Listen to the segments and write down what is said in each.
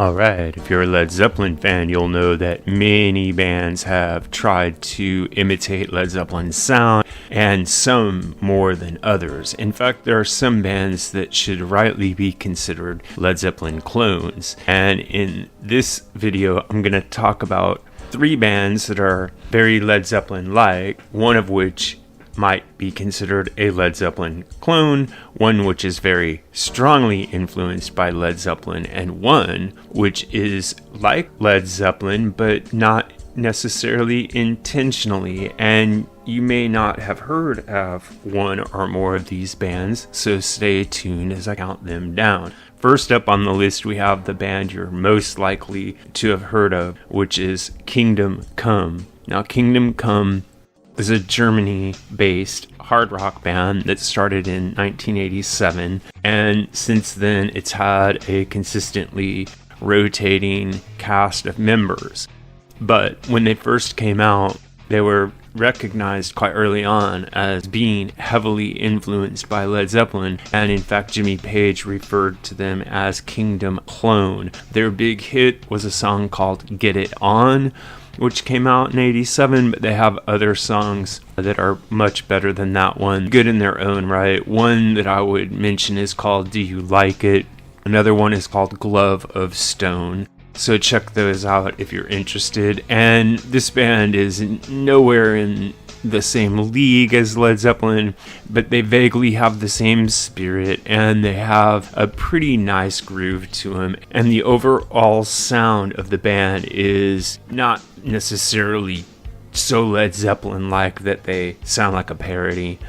Alright, if you're a Led Zeppelin fan, you'll know that many bands have tried to imitate Led Zeppelin's sound, and some more than others. In fact, there are some bands that should rightly be considered Led Zeppelin clones. And in this video, I'm going to talk about 3 bands that are very Led Zeppelin-like, one of which might be considered a Led Zeppelin clone, one which is very strongly influenced by Led Zeppelin, and one which is like Led Zeppelin but not necessarily intentionally. And you may not have heard of one or more of these bands, so stay tuned as I count them down. First up on the list, we have the band you're most likely to have heard of, which is Kingdom Come. Now, Kingdom Come is a Germany-based hard rock band that started in 1987, and since then it's had a consistently rotating cast of members. But when they first came out, they were recognized quite early on as being heavily influenced by Led Zeppelin, and in fact Jimmy Page referred to them as Kingdom Clone. Their big hit was a song called Get It On, which came out in 87, but they have other songs that are much better than that one, good in their own right. One that I would mention is called Do You Like It? Another one is called Glove of Stone. So check those out if you're interested. And this band is nowhere in the same league as Led Zeppelin, but they vaguely have the same spirit, and they have a pretty nice groove to them. And the overall sound of the band is not necessarily so Led Zeppelin-like that they sound like a parody.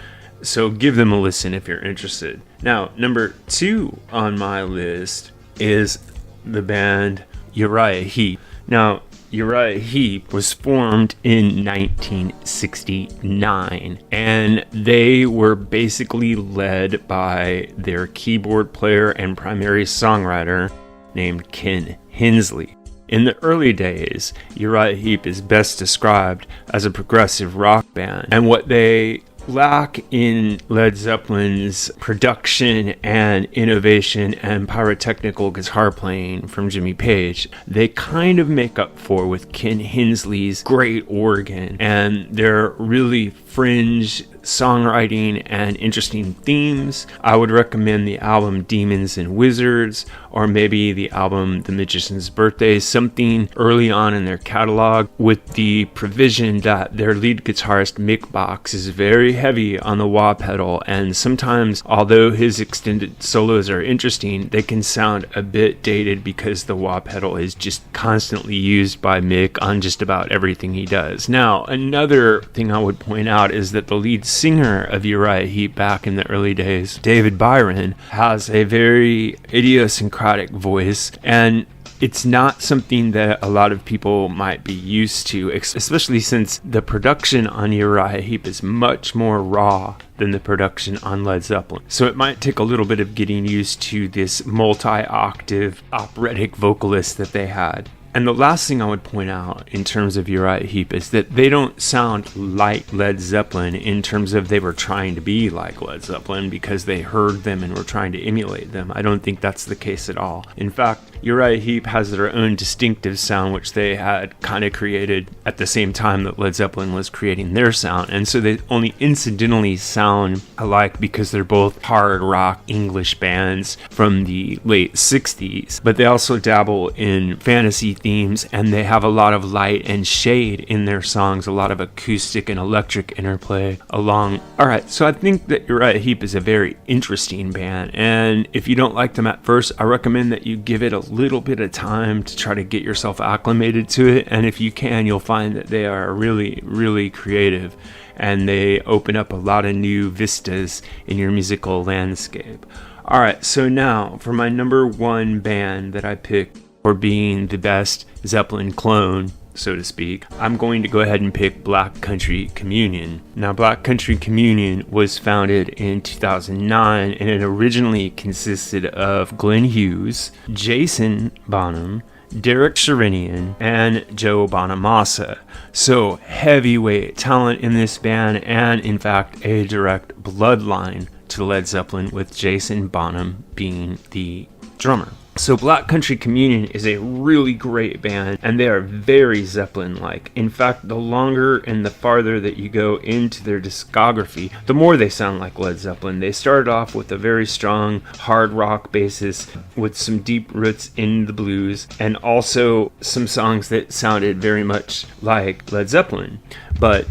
So give them a listen if you're interested. Now, number 2 on my list is the band Uriah Heep. Now, Uriah Heep was formed in 1969, and they were basically led by their keyboard player and primary songwriter named Ken Hensley. In the early days, Uriah Heep is best described as a progressive rock band, and what they lack in Led Zeppelin's production and innovation and pyrotechnical guitar playing from Jimmy Page, they kind of make up for with Ken Hensley's great organ and their really fringe songwriting and interesting themes. I would recommend the album Demons and Wizards, or maybe the album The Magician's Birthday, something early on in their catalog, with the provision that their lead guitarist Mick Box is very heavy on the wah pedal, and sometimes, although his extended solos are interesting, they can sound a bit dated because the wah pedal is just constantly used by Mick on just about everything he does. Now, another thing I would point out is that the lead singer of Uriah Heep back in the early days, David Byron, has a very idiosyncratic voice, and it's not something that a lot of people might be used to, especially since the production on Uriah Heep is much more raw than the production on Led Zeppelin. So it might take a little bit of getting used to this multi-octave operatic vocalist that they had. And the last thing I would point out in terms of Uriah Heep is that they don't sound like Led Zeppelin in terms of they were trying to be like Led Zeppelin because they heard them and were trying to emulate them. I don't think that's the case at all. In fact, Uriah Heep has their own distinctive sound, which they had kind of created at the same time that Led Zeppelin was creating their sound. And so they only incidentally sound alike because they're both hard rock English bands from the late 60s. But they also dabble in fantasy themes, and they have a lot of light and shade in their songs, a lot of acoustic and electric interplay along. Alright, so I think that Uriah Heep is a very interesting band, and if you don't like them at first, I recommend that you give it a little bit of time to try to get yourself acclimated to it, and if you can, you'll find that they are really, really creative, and they open up a lot of new vistas in your musical landscape. Alright, so now for my number 1 band that I picked for being the best Zeppelin clone, so to speak, I'm going to go ahead and pick Black Country Communion. Now, Black Country Communion was founded in 2009, and it originally consisted of Glenn Hughes, Jason Bonham, Derek Sherinian, and Joe Bonamassa. So heavyweight talent in this band, and in fact a direct bloodline to Led Zeppelin, with Jason Bonham being the drummer. So Black Country Communion is a really great band, and they are very Zeppelin-like. In fact, the longer and the farther that you go into their discography, the more they sound like Led Zeppelin. They started off with a very strong hard rock basis with some deep roots in the blues, and also some songs that sounded very much like Led Zeppelin. But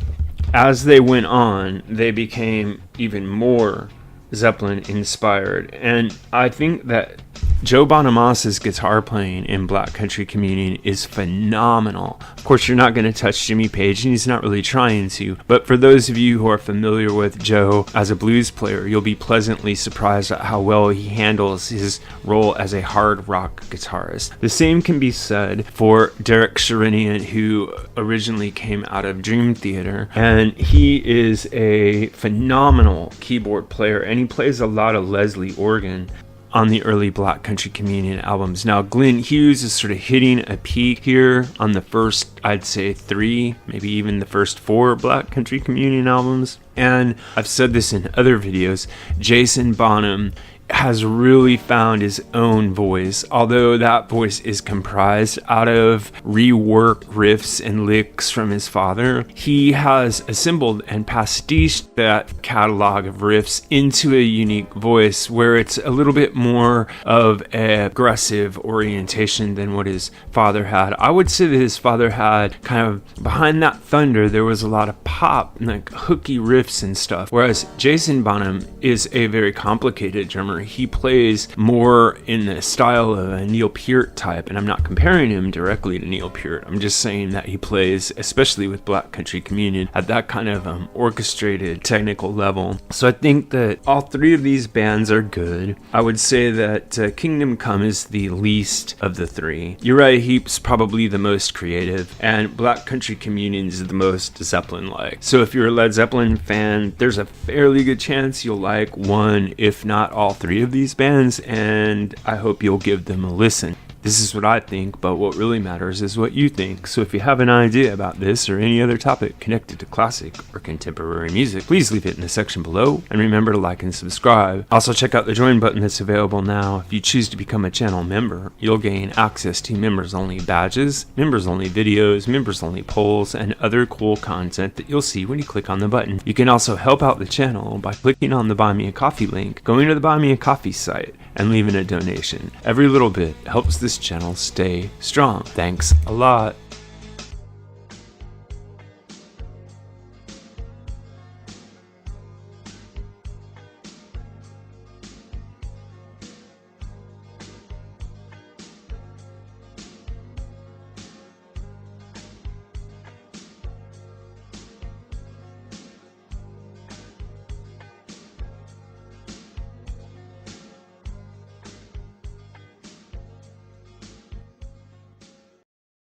as they went on, they became even more Zeppelin-inspired, and I think that Joe Bonamassa's guitar playing in Black Country Communion is phenomenal. Of course, you're not going to touch Jimmy Page, and he's not really trying to, but for those of you who are familiar with Joe as a blues player, you'll be pleasantly surprised at how well he handles his role as a hard rock guitarist. The same can be said for Derek Sherinian, who originally came out of Dream Theater, and he is a phenomenal keyboard player, and he plays a lot of Leslie organ on the early Black Country Communion albums. Now, Glenn Hughes is sort of hitting a peak here on the first, I'd say 3, maybe even the first 4 Black Country Communion albums. And I've said this in other videos, Jason Bonham has really found his own voice, although that voice is comprised out of reworked riffs and licks from his father. He has assembled and pastiched that catalog of riffs into a unique voice where it's a little bit more of an aggressive orientation than what his father had. I would say that his father had kind of, behind that thunder, there was a lot of pop, like hooky riffs and stuff, whereas Jason Bonham is a very complicated drummer. He plays more in the style of a Neil Peart type, and I'm not comparing him directly to Neil Peart. I'm just saying that he plays, especially with Black Country Communion, at that kind of orchestrated technical level. So I think that all 3 of these bands are good. I would say that Kingdom Come is the least of the 3. Uriah Heep's probably the most creative, and Black Country Communion is the most Zeppelin-like. So if you're a Led Zeppelin fan, there's a fairly good chance you'll like one, if not all 3 of these bands, and I hope you'll give them a listen. This is what I think, but what really matters is what you think. So if you have an idea about this or any other topic connected to classic or contemporary music, please leave it in the section below, and remember to like and subscribe. Also, check out the join button that's available now. If you choose to become a channel member, you'll gain access to members only badges, members only videos, members only polls, and other cool content that you'll see when you click on the button. You can also help out the channel by clicking on the Buy Me a Coffee link, going to the Buy Me a Coffee site, and leaving a donation. Every little bit helps this channel stay strong. Thanks a lot.